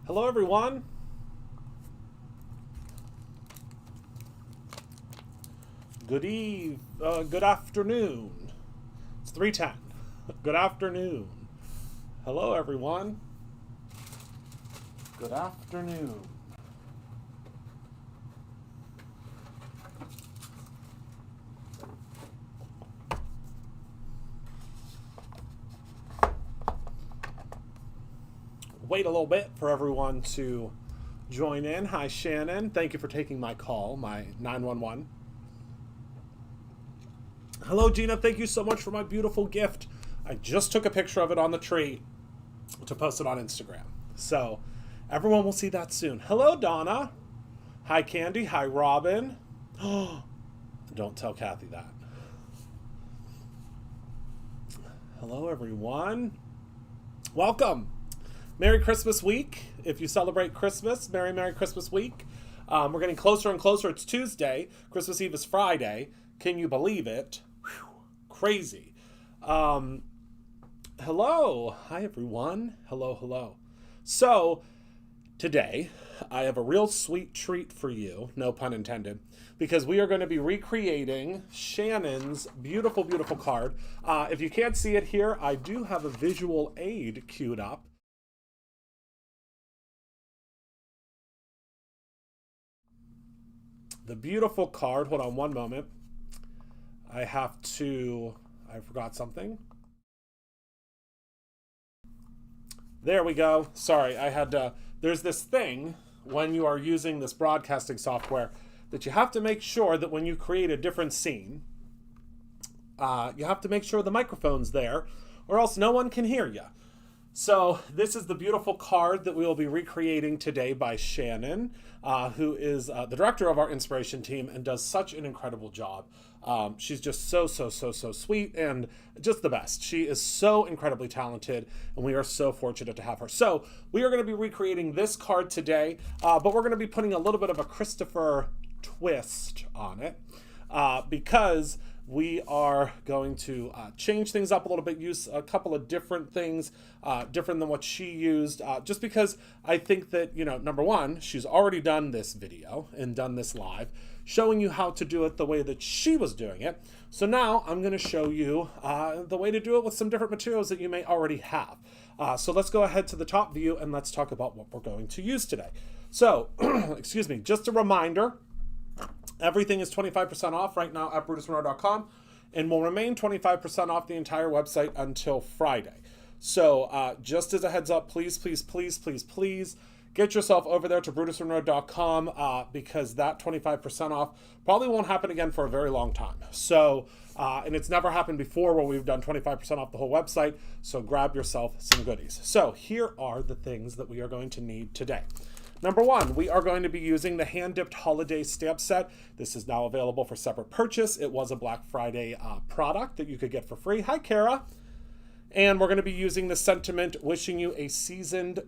Hello, everyone. Good afternoon. It's 3:10. Good afternoon. Hello, everyone. Good afternoon. Wait a little bit for everyone to join in. Hi, Shannon. Thank you for taking my call, my 911. Hello, Gina. Thank you so much for my beautiful gift. I just took a picture of it on the tree to post it on Instagram. So everyone will see that soon. Hello, Donna. Hi, Candy. Hi, Robin. Oh, don't tell Kathy that. Hello, everyone. Welcome. Merry Christmas week. If you celebrate Christmas, Merry Christmas week. We're getting closer and closer. It's Tuesday. Christmas Eve is Friday. Can you believe it? Whew, crazy. Hello. Hi, everyone. Hello. So, today, I have a real sweet treat for you, no pun intended, because we are going to be recreating Shannon's beautiful, beautiful card. If you can't see it here, I do have a visual aid queued up. The beautiful card. Hold on one moment. I forgot something. There we go. Sorry, there's this thing when you are using this broadcasting software that you have to make sure that when you create a different scene, you have to make sure the microphone's there or else no one can hear you. So this is the beautiful card that we will be recreating today by Shannon, who is the director of our inspiration team and does such an incredible job. She's just so sweet and just the best. She is so incredibly talented, and we are so fortunate to have her. So we are going to be recreating this card today, but we're going to be putting a little bit of a Christopher twist on it because we are going to change things up a little bit, use a couple of different things, different than what she used, just because I think that, number one, she's already done this video and done this live, showing you how to do it the way that she was doing it. So now I'm going to show you the way to do it with some different materials that you may already have. So let's go ahead to the top view and let's talk about what we're going to use today. So, excuse me, just a reminder, everything is 25% off right now at brutusmonroe.com and will remain 25% off the entire website until Friday. So just as a heads up, please get yourself over there to brutusmonroe.com because that 25% off probably won't happen again for a very long time. So, and it's never happened before where we've done 25% off the whole website. So grab yourself some goodies. So here are the things that we are going to need today. Number one, we are going to be using the hand-dipped holiday stamp set. This is now available for separate purchase. It was a Black Friday product that you could get for free. Hi, Kara. And we're going to be using the sentiment, wishing you a season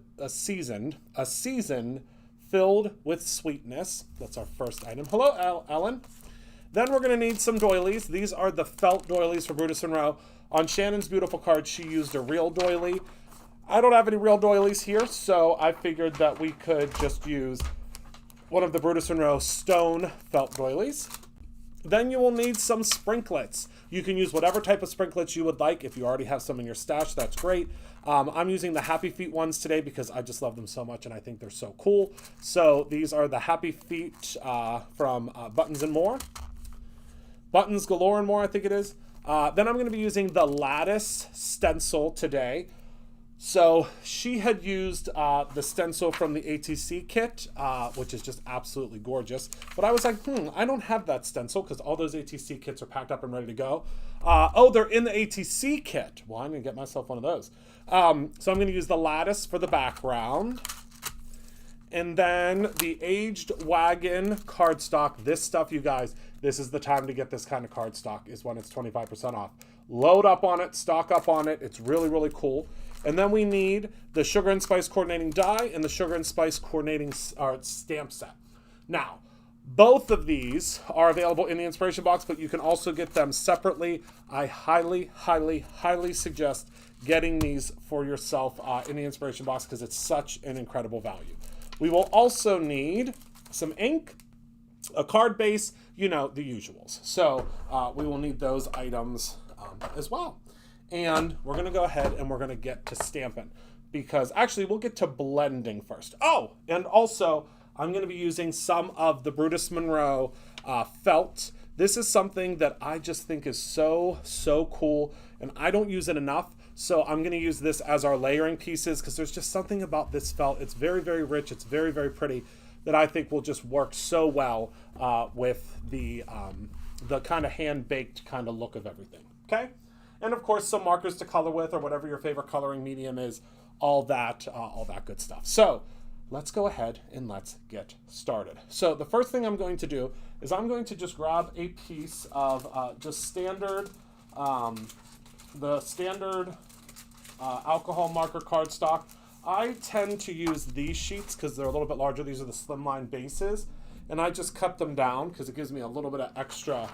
filled with sweetness. That's our first item. Hello, Ellen. Then we're going to need some doilies. These are the felt doilies for Brutus Monroe. On Shannon's beautiful card, she used a real doily. I don't have any real doilies here, so I figured that we could just use one of the Brutus Monroe stone felt doilies. Then you will need some sprinklets. You can use whatever type of sprinklets you would like. If you already have some in your stash, that's great. I'm using the Happy Feet ones today because I just love them so much and I think they're so cool. So these are the Happy Feet from Buttons and More. Buttons Galore and More, I think it is. Then I'm going to be using the Lattice stencil today. So she had used the stencil from the ATC kit, which is just absolutely gorgeous. But I was like, I don't have that stencil because all those ATC kits are packed up and ready to go. Oh, they're in the ATC kit. Well, I'm going to get myself one of those. So I'm going to use the Lattice for the background. And then the Aged Wagon cardstock. This stuff, you guys, this is the time to get this kind of cardstock is when it's 25% off. Load up on it, stock up on it. It's really cool. And then we need the Sugar and Spice coordinating die and the Sugar and Spice coordinating stamp set. Now, Both of these are available in the inspiration box, but you can also get them separately. I highly, highly, highly suggest getting these for yourself in the inspiration box because it's such an incredible value. We will also need some ink, a card base, you know, the usuals. So we will need those items as well. And we're going to go ahead and we're going to get to stamping because actually we'll get to blending first. Oh, and also I'm going to be using some of the Brutus Monroe felt. This is something that I just think is so, so cool, and I don't use it enough. So I'm going to use this as our layering pieces because there's just something about this felt. It's very, very rich. It's very, very pretty that I think will just work so well with the kind of hand-baked kind of look of everything. Okay? And of course, some markers to color with or whatever your favorite coloring medium is, all that good stuff. So let's go ahead and let's get started. So the first thing I'm going to do is I'm going to just grab a piece of just standard, the standard alcohol marker cardstock. I tend to use these sheets because they're a little bit larger. These are the slimline bases, and I just cut them down because it gives me a little bit of extra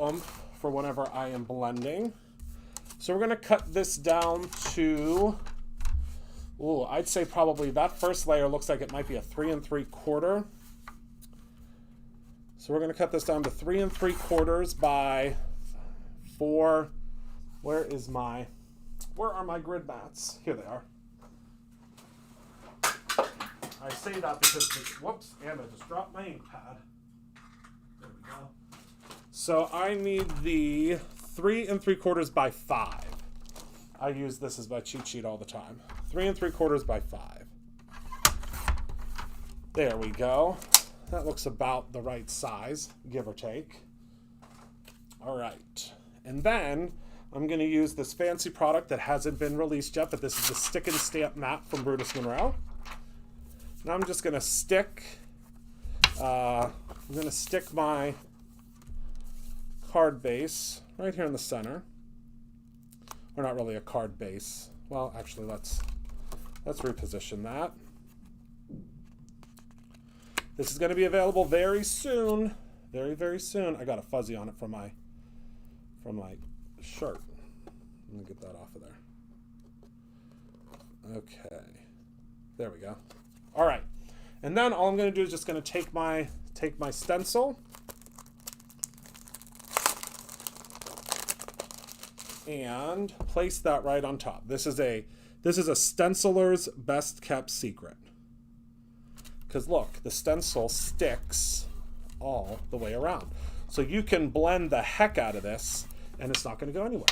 oomph for whenever I am blending. So we're going to cut this down to, I'd say probably that first layer looks like it might be a 3 3/4. So we're going to cut this down to 3 3/4 by 4. Where are my grid mats? Here they are. I say that because, whoops, and I just dropped my ink pad. There we go. So I need the 3 3/4 by 5. I use this as my cheat sheet all the time. 3 3/4 by 5. There we go. That looks about the right size, give or take. All right. And then I'm going to use this fancy product that hasn't been released yet, but this is the Stick and Stamp mat from Brutus Monroe. Now I'm just going to stick my card base right here in the center. Or not really a card base. Well, actually, let's reposition that. This is going to be available very soon. Very, very soon. I got a fuzzy on it from my shirt. Let me get that off of there. Okay. There we go. All right. And then all I'm going to do is just going to take my stencil and place that right on top. This is a stenciler's best kept secret. Because look, the stencil sticks all the way around. So you can blend the heck out of this and it's not going to go anywhere.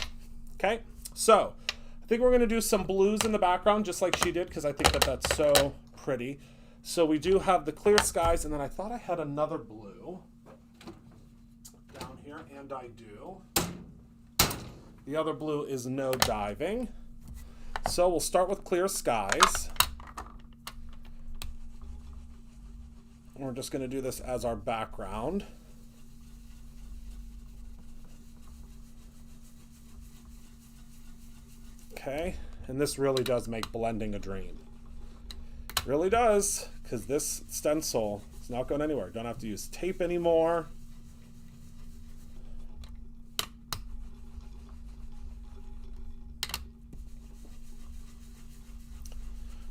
Okay? So I think we're going to do some blues in the background just like she did because I think that that's so pretty. So we do have the clear skies, and then I thought I had another blue down here, and I do. The other blue is no diving. So we'll start with clear skies. And we're just going to do this as our background. Okay, and this really does make blending a dream. It really does, because this stencil is not going anywhere. Don't have to use tape anymore.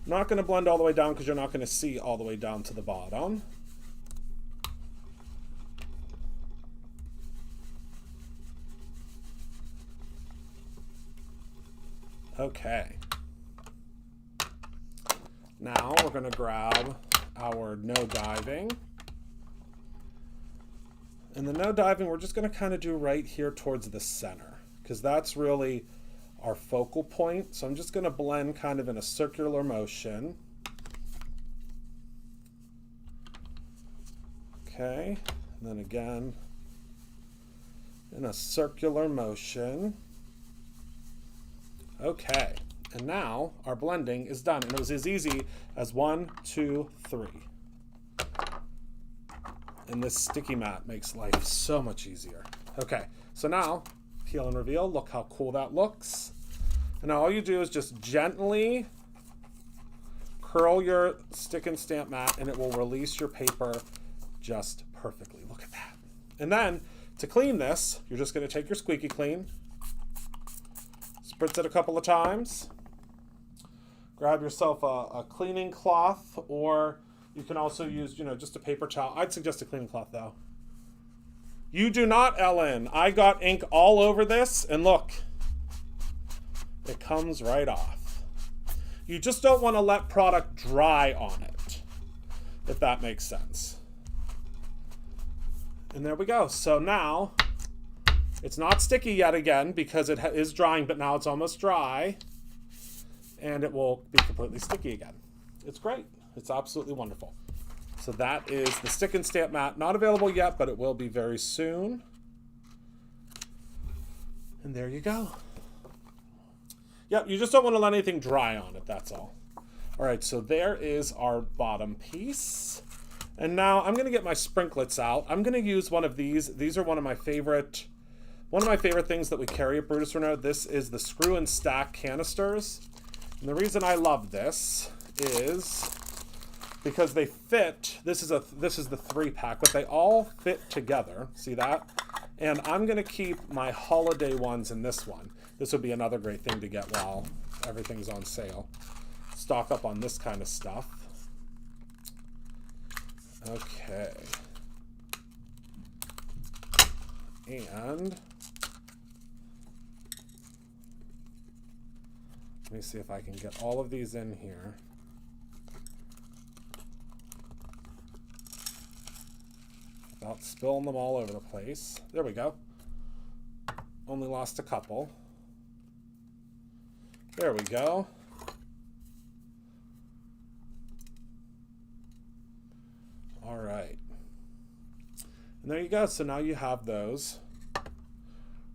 I'm not going to blend all the way down because you're not going to see all the way down to the bottom. Okay. Now we're going to grab our no diving. And the no diving we're just going to kind of do right here towards the center because that's really our focal point. So I'm just going to blend kind of in a circular motion. Okay. And then again in a circular motion. Okay, and now our blending is done. And it was as easy as 1, 2, 3. And this sticky mat makes life so much easier. Okay, so now, peel and reveal. Look how cool that looks. And now all you do is just gently curl your stick and stamp mat and it will release your paper just perfectly. Look at that. And then to clean this, you're just going to take your squeaky clean, spritz it a couple of times, grab yourself a cleaning cloth, or you can also use, just a paper towel. I'd suggest a cleaning cloth though. You do not, Ellen. I got ink all over this, and look, it comes right off. You just don't want to let product dry on it, if that makes sense. And there we go. So now, it's not sticky yet again because it is drying, but now it's almost dry. And it will be completely sticky again. It's great. It's absolutely wonderful. So that is the Stick and Stamp mat. Not available yet, but it will be very soon. And there you go. Yep, you just don't want to let anything dry on it, that's all. All right, so there is our bottom piece. And now I'm going to get my sprinklets out. I'm going to use one of these. These are one of my favorite things that we carry at Brutus Renault. This is the screw and stack canisters. And the reason I love this is because they fit. This is the 3-pack, but they all fit together. See that? And I'm going to keep my holiday ones in this one. This would be another great thing to get while everything's on sale. Stock up on this kind of stuff. Okay. And let me see if I can get all of these in here. Without spilling them all over the place. There we go. Only lost a couple. There we go. All right. And there you go. So now you have those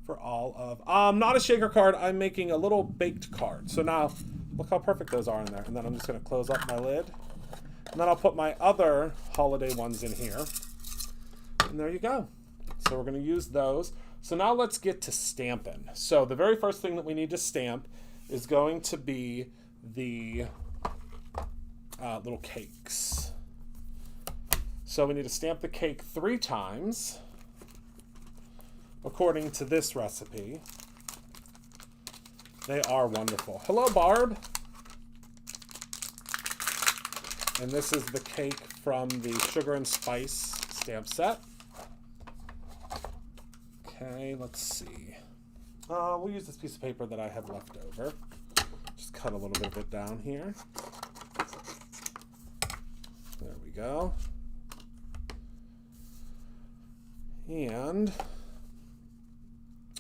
for all of... not a shaker card. I'm making a little baked card. So now, look how perfect those are in there. And then I'm just going to close up my lid. And then I'll put my other holiday ones in here. And there you go. So we're going to use those. So now let's get to stamping. So the very first thing that we need to stamp is going to be the little cakes. So we need to stamp the cake 3 times, according to this recipe. They are wonderful. Hello, Barb. And this is the cake from the Sugar and Spice stamp set. Okay, let's see. We'll use this piece of paper that I have left over. Just cut a little bit of it down here. There we go. And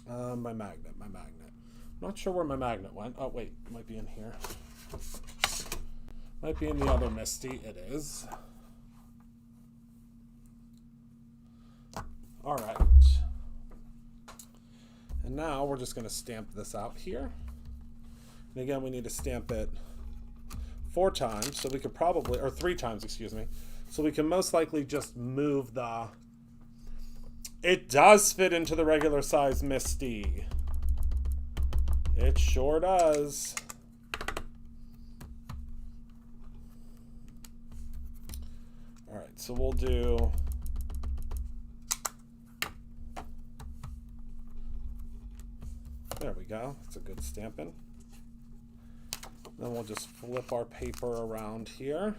my magnet. Not sure where my magnet went. Oh, wait, it might be in here. Might be in the other Misty. It is. All right. And now we're just going to stamp this out here. And again, we need to stamp it 4 times, so we could probably, or 3 times, excuse me. So we can most likely just move the... It does fit into the regular size Misty. It sure does. All right, so we'll do... There we go. That's a good stamping. Then we'll just flip our paper around here.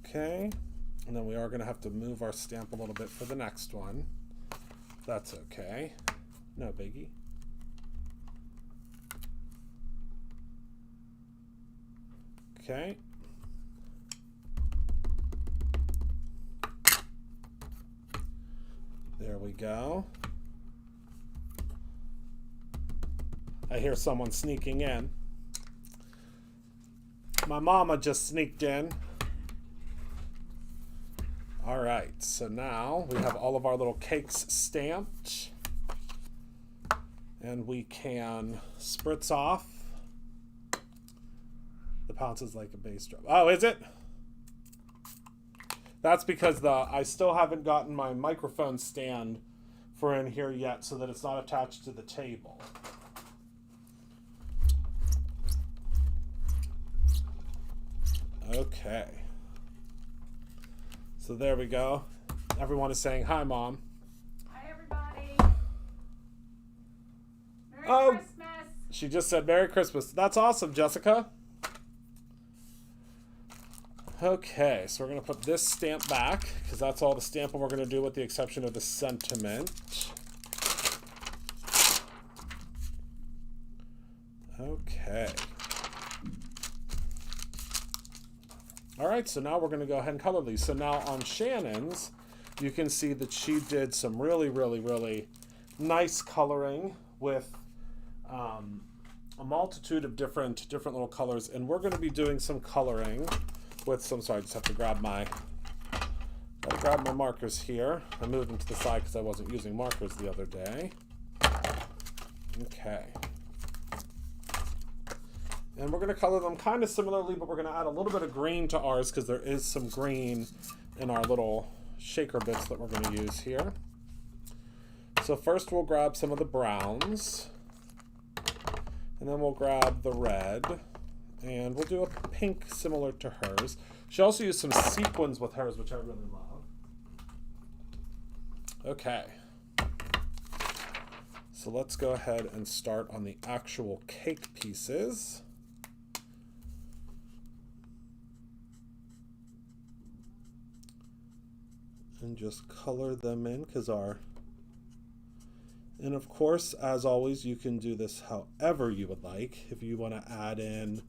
Okay, and then we are going to have to move our stamp a little bit for the next one. That's okay. No biggie. Okay. There we go. I hear someone sneaking in. My mama just sneaked in. All right, so now we have all of our little cakes stamped. And we can spritz off. The pounce is like a bass drum. Oh, is it? That's because I still haven't gotten my microphone stand for in here yet so that it's not attached to the table. Okay. So there we go. Everyone is saying hi, Mom. Hi, everybody. Merry Christmas. She just said Merry Christmas. That's awesome, Jessica. Okay, so we're going to put this stamp back because that's all the stamping we're going to do with the exception of the sentiment. Okay. All right, so now we're going to go ahead and color these. So now on Shannon's, you can see that she did some really, really, really nice coloring with a multitude of different little colors. And we're going to be doing some coloring with some, sorry, I just have to grab my markers here. I moved them to the side because I wasn't using markers the other day. Okay. And we're going to color them kind of similarly, but we're going to add a little bit of green to ours because there is some green in our little shaker bits that we're going to use here. So first we'll grab some of the browns, and then we'll grab the red, and we'll do a pink similar to hers. She also used some sequins with hers, which I really love. Okay. So let's go ahead and start on the actual cake pieces. And just color them in and of course, as always, you can do this however you would like. If you want to add in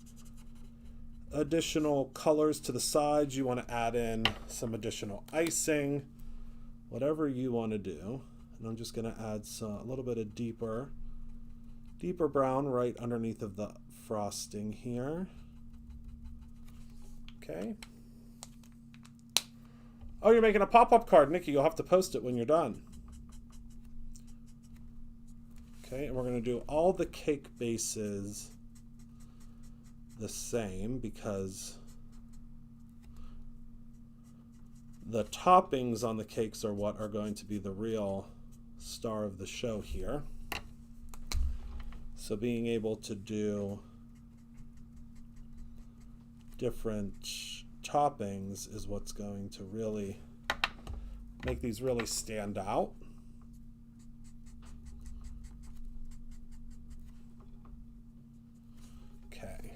additional colors to the sides, you want to add in some additional icing, whatever you want to do. And I'm just going to add a little bit of deeper brown right underneath of the frosting here. Okay. Oh, you're making a pop-up card, Nikki. You'll have to post it when you're done. Okay, and we're going to do all the cake bases the same because the toppings on the cakes are what are going to be the real star of the show here. So being able to do different toppings is what's going to really make these really stand out. Okay.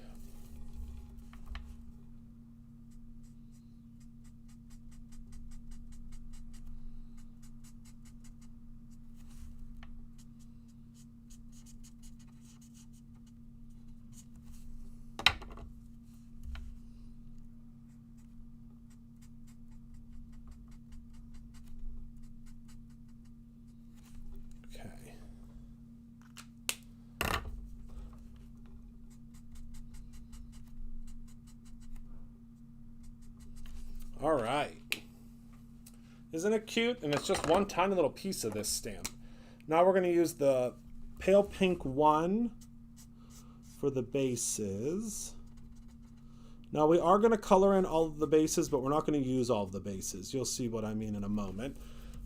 All right. Isn't it cute? And it's just one tiny little piece of this stamp. Now we're going to use the pale pink one for the bases. Now we are going to color in all of the bases, but we're not going to use all of the bases. You'll see what I mean in a moment.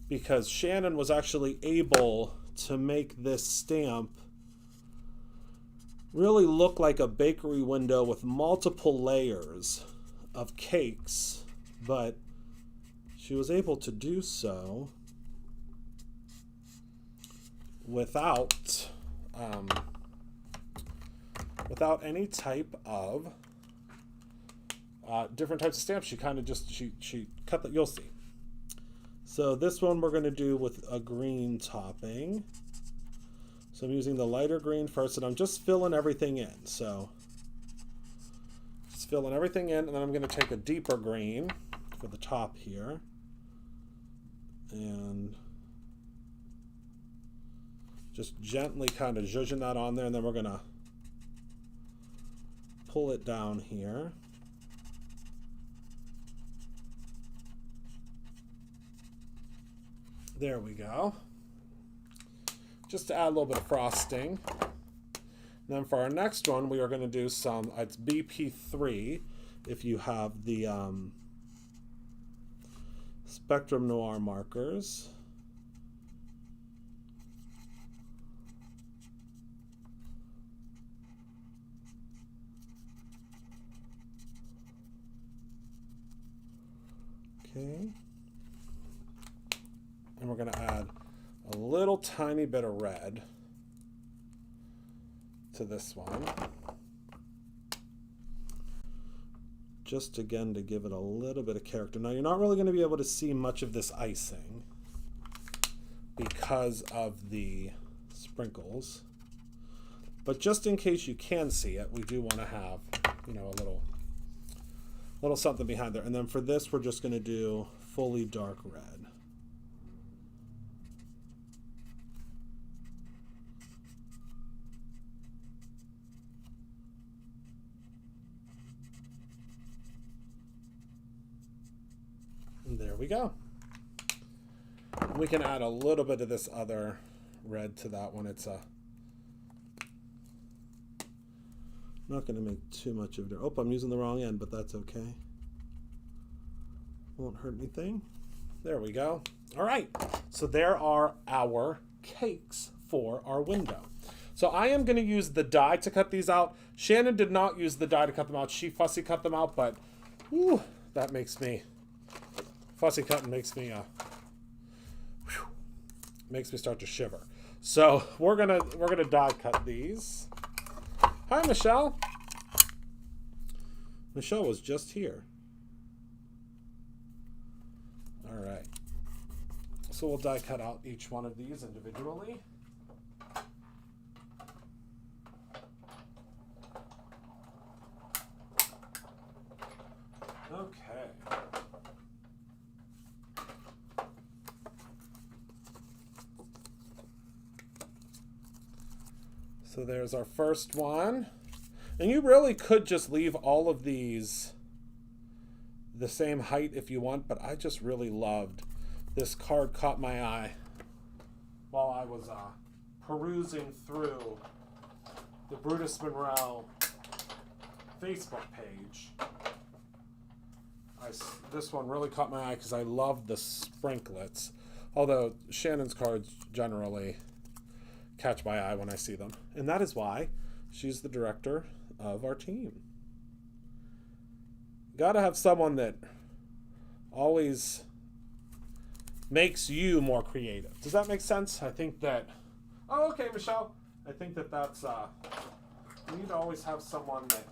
Because Shannon was actually able to make this stamp really look like a bakery window with multiple layers of cakes. But she was able to do so without any type of different types of stamps. She kind of just she cut that. You'll see. So this one we're going to do with a green topping. So I'm using the lighter green first, and I'm just filling everything in. So just filling everything in, and then I'm going to take a deeper green for the top here, and just gently kind of zhuzhing that on there, and then we're going to pull it down here. There we go. Just to add a little bit of frosting. And then for our next one, we are going to do it's BP3 if you have the Spectrum Noir markers. Okay. And we're going to add a little tiny bit of red to this one. Just again to give it a little bit of character. Now you're not really going to be able to see much of this icing because of the sprinkles. But just in case you can see it, we do want to have, you know, a little something behind there. And then for this, we're just going to do fully dark red. And there we go. And we can add a little bit of this other red to that one. It's not going to make too much of it. Oh, I'm using the wrong end, but that's okay. Won't hurt anything. There we go. All right. So there are our cakes for our window. So I am going to use the die to cut these out. Shannon did not use the die to cut them out. She fussy cut them out, but whew, that makes me... Fussy cutting makes me start to shiver. So we're gonna die cut these. Hi, Michelle. Michelle was just here. All right. So we'll die cut out each one of these individually. Okay. So there's our first one. And you really could just leave all of these the same height if you want, but I just really loved this card. Caught my eye while I was perusing through the Brutus Monroe Facebook page. This one really caught my eye because I love the sprinklets, although Shannon's cards generally catch my eye when I see them. And that is why she's the director of our team. Gotta have someone that always makes you more creative. Does that make sense? I think that... Oh, okay, Michelle. I think that's... you need to always have someone that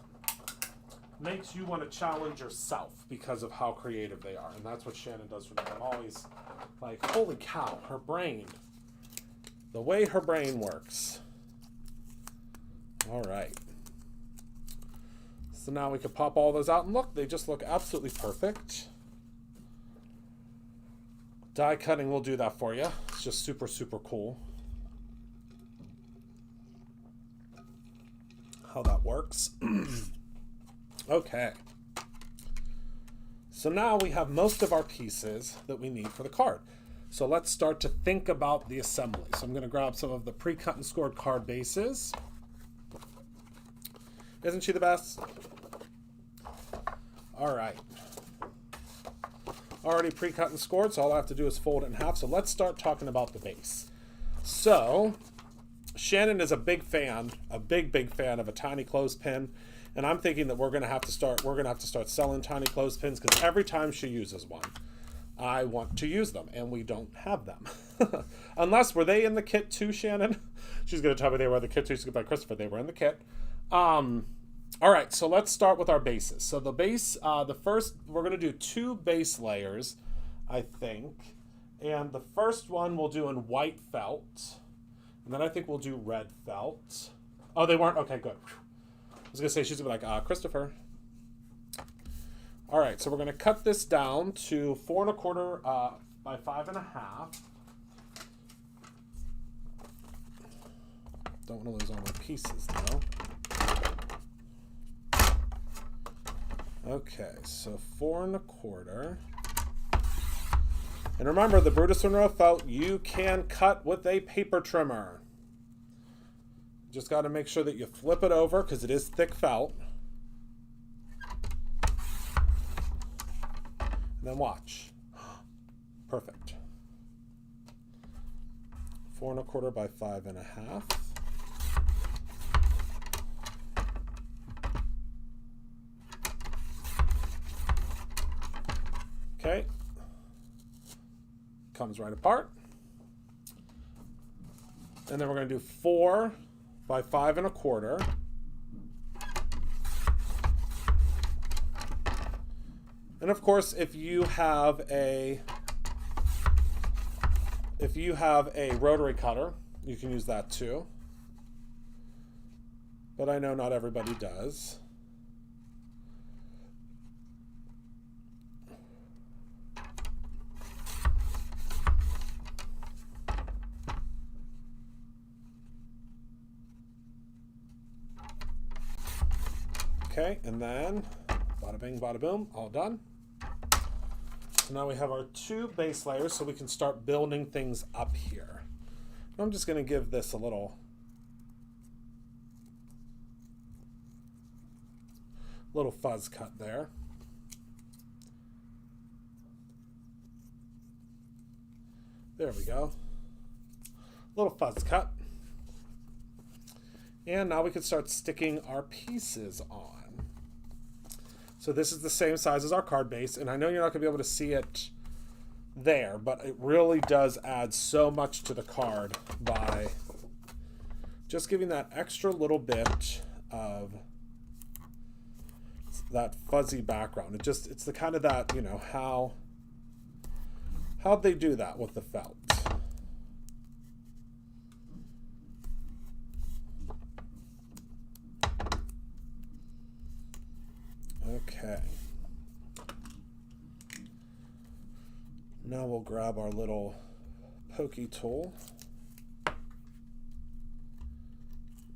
makes you want to challenge yourself because of how creative they are. And that's what Shannon does for me. I'm always like, holy cow, her brain... The way her brain works. All right. So now we can pop all those out and look, they just look absolutely perfect. Die cutting will do that for you. It's just super, super cool how that works. Okay. So now we have most of our pieces that we need for the card. So let's start to think about the assembly. So I'm going to grab some of the pre-cut and scored card bases. Isn't she the best? All right. Already pre-cut and scored, so all I have to do is fold it in half. So let's start talking about the base. So Shannon is a big fan of a tiny clothespin. And I'm thinking that we're going to have to start selling tiny clothespins because every time she uses one, I want to use them, and we don't have them. Unless, were they in the kit too, Shannon? She's going to tell me they were in the kit too. She's going to be like, Christopher, they were in the kit. All right, so let's start with our bases. So the base, we're going to do 2 base layers, I think. And the first one we'll do in white felt. And then I think we'll do red felt. Oh, they weren't? Okay, good. I was going to say, she's going to be like, Christopher. All right, so we're going to cut this down to 4 1/4 by 5 1/2. Don't want to lose all my pieces, though. Okay, so 4 1/4. And remember, the Brutus Monroe felt you can cut with a paper trimmer. Just got to make sure that you flip it over because it is thick felt. And then watch. Perfect. 4 1/4 by 5 1/2. Okay. Comes right apart. And then we're going to do 4 by 5 1/4. And of course, if you have a rotary cutter, you can use that too. But I know not everybody does. Okay, and then bada bing, bada boom, all done. So now we have our 2 base layers, so we can start building things up here. I'm just going to give this a little fuzz cut there. There we go. Little fuzz cut. And now we can start sticking our pieces on. So this is the same size as our card base, and I know you're not going to be able to see it there, but it really does add so much to the card by just giving that extra little bit of that fuzzy background. It's the kind of that, you know, how'd they do that with the felt? Okay. Now we'll grab our little pokey tool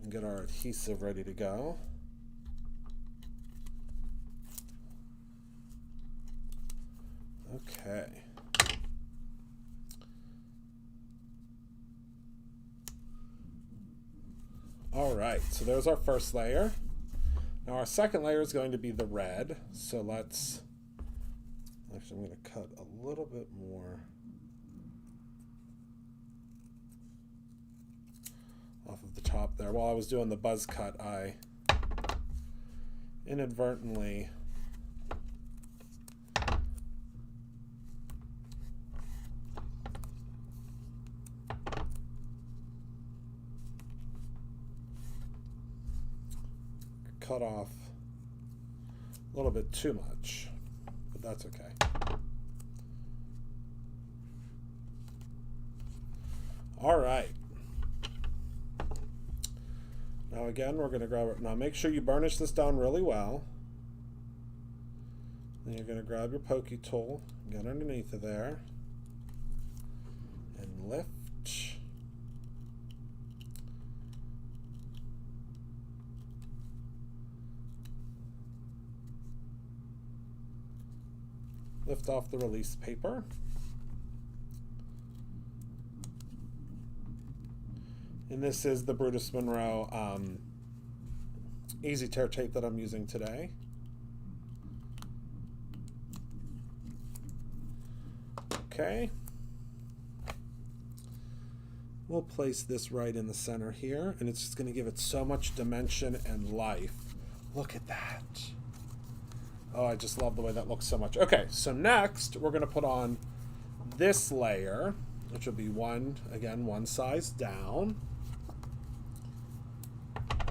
and get our adhesive ready to go. Okay. All right, so there's our first layer. Now our second layer is going to be the red. So let's, actually I'm going to cut a little bit more off of the top there. While I was doing the buzz cut, I inadvertently cut off a little bit too much, but that's okay. All right. Now again, we're going to grab it. Now make sure you burnish this down really well. Then you're going to grab your pokey tool, get underneath of there, and lift. Lift off the release paper. And this is the Brutus Monroe Easy Tear tape that I'm using today. Okay. We'll place this right in the center here, and it's just going to give it so much dimension and life. Look at that. Oh, I just love the way that looks so much. Okay, so next we're going to put on this layer, which will be one size down.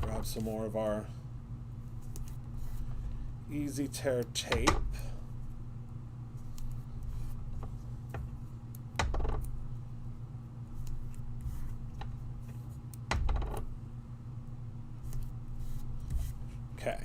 Grab some more of our Easy Tear tape. Okay.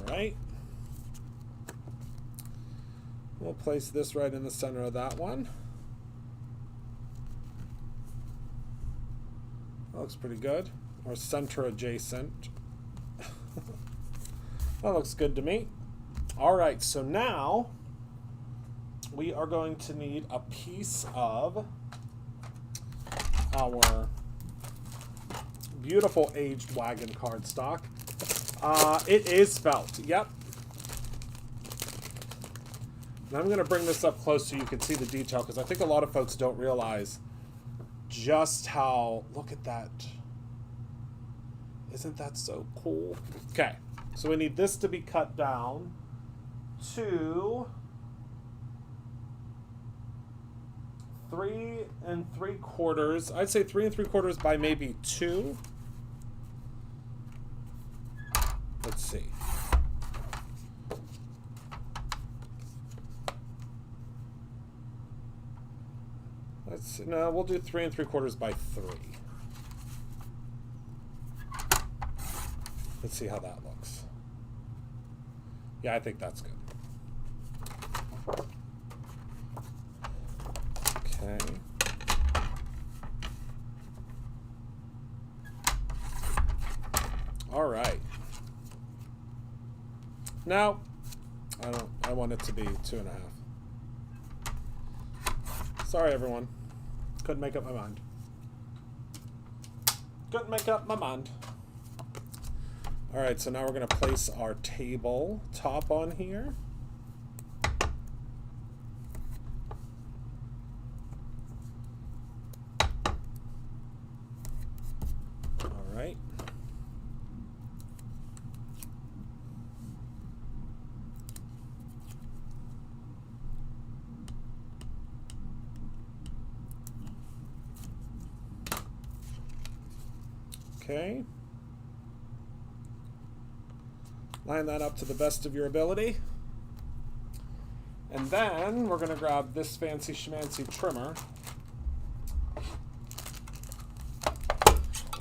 Right. We'll place this right in the center of that one. That looks pretty good. Or center adjacent. That looks good to me. All right, so now we are going to need a piece of our beautiful aged wagon cardstock. It is felt, yep. And I'm going to bring this up close so you can see the detail, because I think a lot of folks don't realize just how, look at that. Isn't that so cool? Okay, so we need this to be cut down to 3 3/4. I'd say 3 3/4 by maybe 2. Let's see. No, we'll do 3 3/4 by 3. Let's see how that looks. Yeah, I think that's good. Okay. All right. Now, I want it to be 2.5. Sorry, everyone. Couldn't make up my mind. Couldn't make up my mind. All right, so now we're going to place our table top on here. All right. Okay. Line that up to the best of your ability. And then we're going to grab this fancy schmancy trimmer.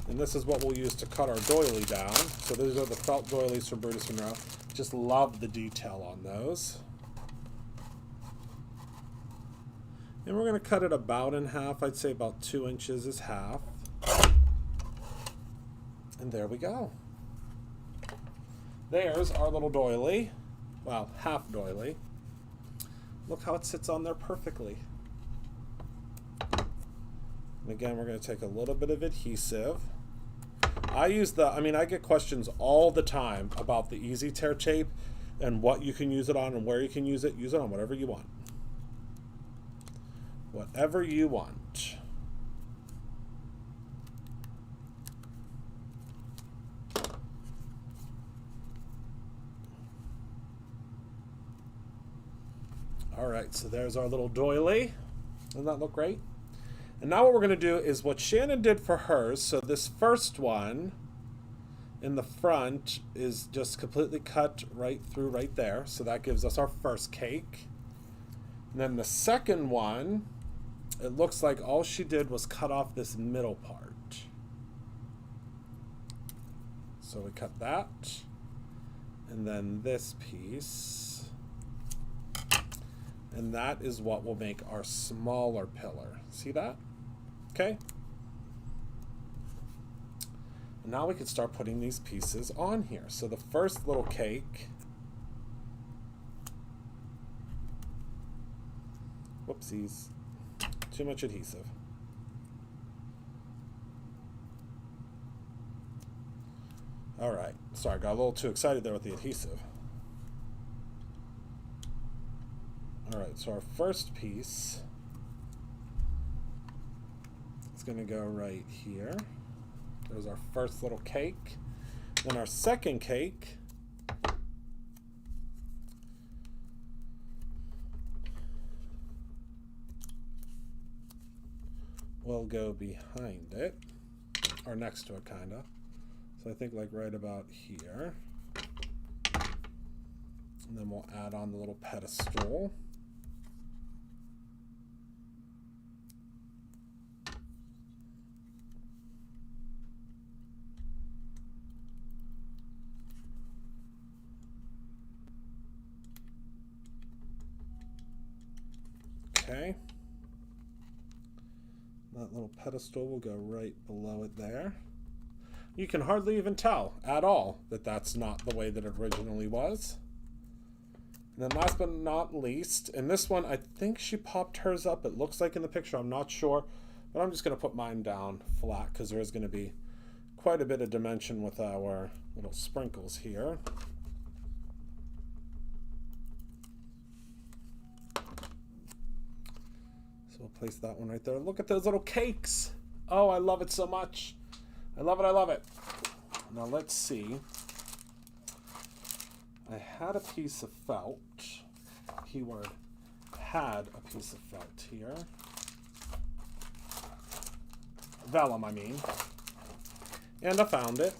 And this is what we'll use to cut our doily down. So these are the felt doilies from Brutus Monroe. Just love the detail on those. And we're going to cut it about in half. I'd say about 2 inches is half. And there we go. There's our little doily. Well, half doily. Look how it sits on there perfectly. And again, we're going to take a little bit of adhesive. I get questions all the time about the Easy Tear tape and what you can use it on and where you can use it. Use it on whatever you want. Whatever you want. All right, so there's our little doily. Doesn't that look great? And now what we're going to do is what Shannon did for hers. So this first one in the front is just completely cut right through right there. So that gives us our first cake. And then the second one, it looks like all she did was cut off this middle part. So we cut that. And then this piece. And that is what will make our smaller pillar. See that? Okay. And now we can start putting these pieces on here. So the first little cake. Whoopsies. Too much adhesive. All right. Sorry, got a little too excited there with the adhesive. All right, so our first piece is going to go right here. There's our first little cake. Then our second cake will go behind it, or next to it, kind of. So I think like right about here. And then we'll add on the little pedestal. Okay. That little pedestal will go right below it there. You can hardly even tell at all that that's not the way that it originally was. And then last but not least, in this one, I think she popped hers up. It looks like in the picture, I'm not sure. But I'm just going to put mine down flat because there is going to be quite a bit of dimension with our little sprinkles here. So we'll place that one right there. Look at those little cakes. Oh, I love it so much. I love it, I love it. Now let's see. I had a piece of felt. Keyword had a piece of felt here. Vellum, I mean. And I found it.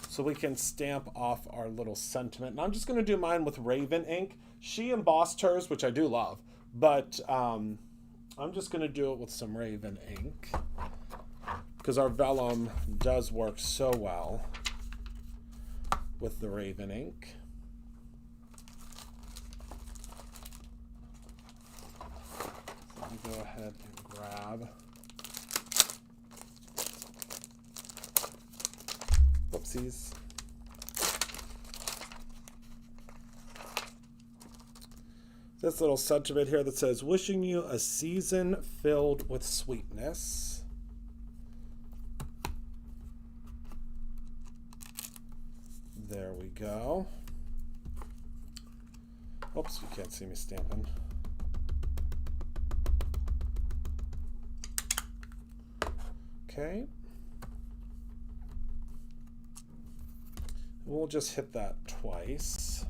So we can stamp off our little sentiment. And I'm just going to do mine with Raven ink. She embossed hers, which I do love. But I'm just going to do it with some Raven ink. Because our vellum does work so well with the Raven ink. So let me go ahead and grab. Whoopsies. This little sentiment here that says, wishing you a season filled with sweetness. There we go. Oops, you can't see me stamping. Okay. We'll just hit that twice.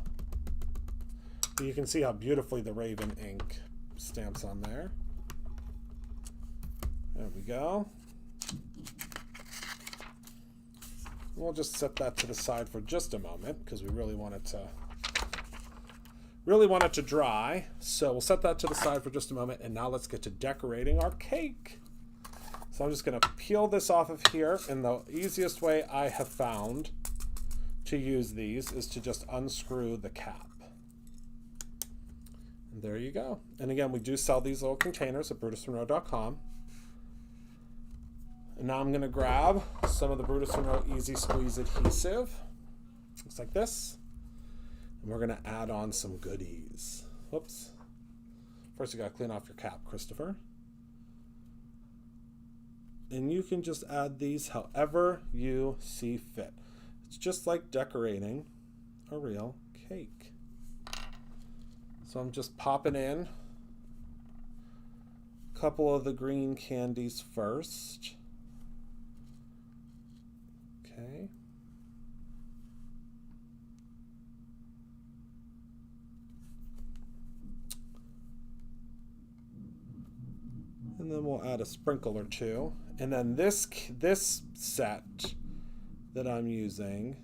You can see how beautifully the Raven ink stamps on there. There we go. We'll just set that to the side for just a moment because we really want it to dry. So we'll set that to the side for just a moment, and now let's get to decorating our cake. So I'm just going to peel this off of here, and the easiest way I have found to use these is to just unscrew the cap. And there you go. And again, we do sell these little containers at brutusmonroe.com. And now I'm going to grab some of the Brutus Monroe Easy Squeeze adhesive. Looks like this. And we're going to add on some goodies. Whoops. First, you got to clean off your cap, Christopher. And you can just add these however you see fit. It's just like decorating a real cake. So I'm just popping in a couple of the green candies first. Okay. And then we'll add a sprinkle or two. And then this set that I'm using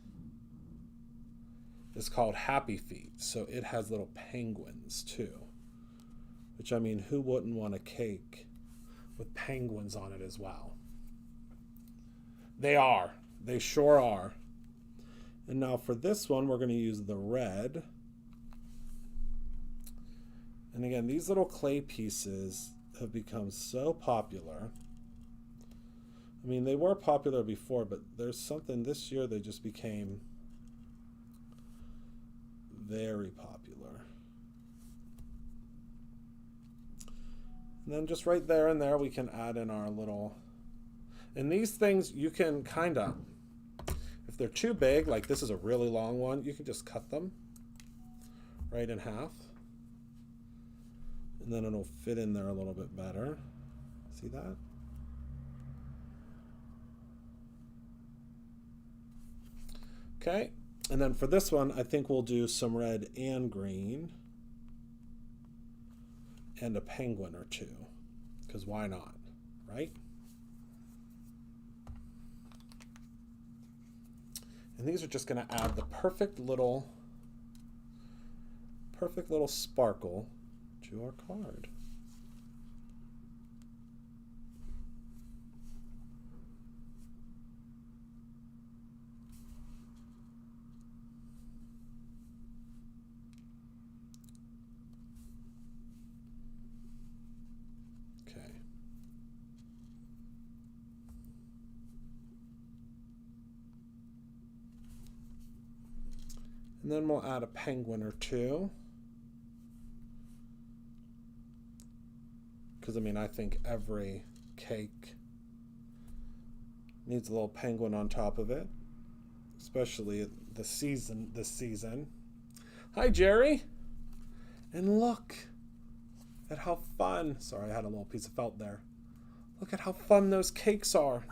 is called Happy Feet. So it has little penguins too. Which, I mean, who wouldn't want a cake with penguins on it as well? They are. They sure are. And now for this one, we're going to use the red. And again, these little clay pieces have become so popular. I mean, they were popular before, but there's something this year they just became very popular. And then just right there and there, we can add in our little... And these things, you can kind of, if they're too big, like this is a really long one, you can just cut them right in half. And then it'll fit in there a little bit better. See that? Okay, and then for this one, I think we'll do some red and green. And a penguin or two. Because why not, right? And these are just going to add the perfect little sparkle to our card. Okay. And then we'll add a penguin or two. Because, I mean, I think every cake needs a little penguin on top of it. Especially this season. Hi, Jerry. And look at how fun. Sorry, I had a little piece of felt there. Look at how fun those cakes are.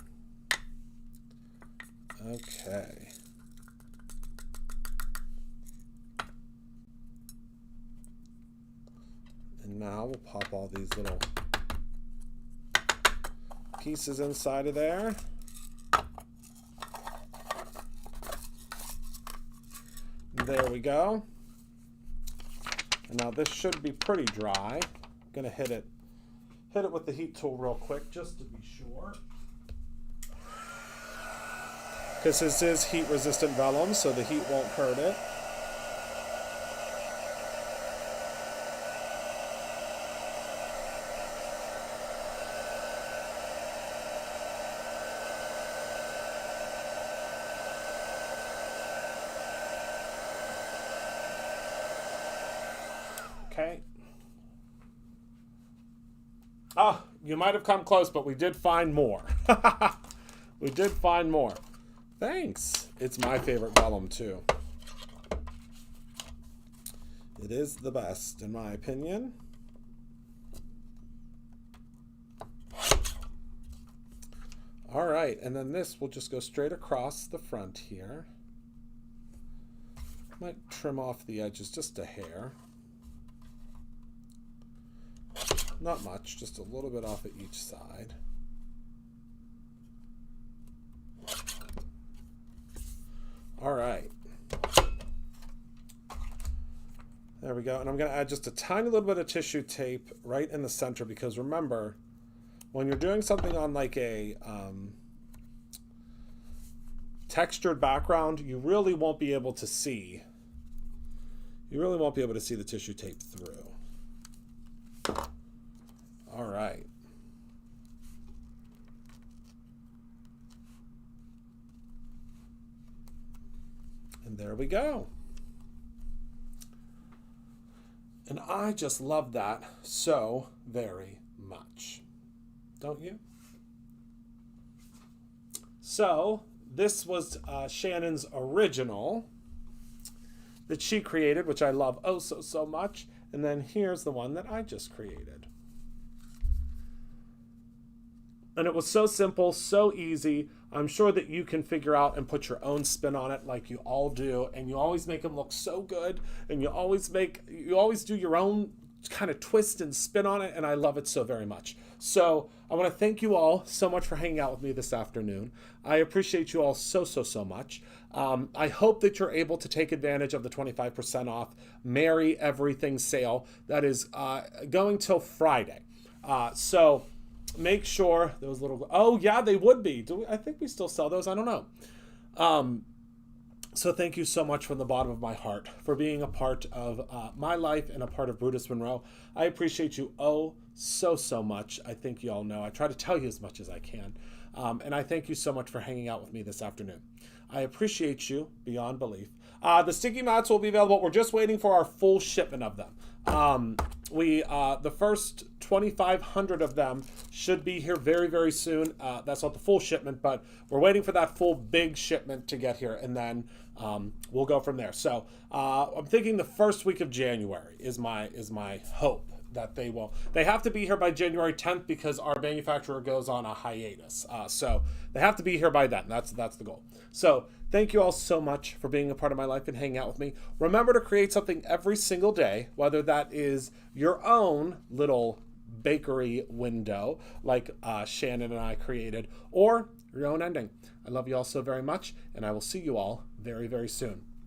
Okay. And now we'll pop all these little pieces inside of there. There we go. And now this should be pretty dry. I'm gonna hit it with the heat tool real quick just to be sure. Because this is heat resistant vellum, so the heat won't hurt it. Okay. Oh, you might have come close, but we did find more. We did find more. Thanks. It's my favorite vellum, too. It is the best, in my opinion. All right, and then this will just go straight across the front here. Might trim off the edges just a hair. Not much, just a little bit off at each side. All right. There we go. And I'm going to add just a tiny little bit of tissue tape right in the center because remember, when you're doing something on like a textured background, you really won't be able to see. You really won't be able to see the tissue tape through. All right. And there we go. And I just love that so very much. Don't you? So this was Shannon's original that she created, which I love oh so much. And then here's the one that I just created. And it was so simple, so easy. I'm sure that you can figure out and put your own spin on it like you all do. And you always make them look so good. And you always do your own kind of twist and spin on it. And I love it so very much. So I want to thank you all so much for hanging out with me this afternoon. I appreciate you all so much. I hope that you're able to take advantage of the 25% off Merry Everything sale that is going till Friday. So make sure those little, oh yeah, they would be. I think we still sell those. I don't know. So thank you so much from the bottom of my heart for being a part of my life and a part of Brutus Monroe. I appreciate you so much. I think you all know. I try to tell you as much as I can. And I thank you so much for hanging out with me this afternoon. I appreciate you beyond belief. The sticky mats will be available. We're just waiting for our full shipment of them. The first 2,500 of them should be here very soon. That's not the full shipment, but we're waiting for that full big shipment to get here, and then we'll go from there. So I'm thinking the first week of January is my hope that they will. They have to be here by January 10th because our manufacturer goes on a hiatus. So they have to be here by then. That's the goal. So thank you all so much for being a part of my life and hanging out with me. Remember to create something every single day, whether that is your own little bakery window like Shannon and I created, or your own ending. I love you all so very much, and I will see you all very soon.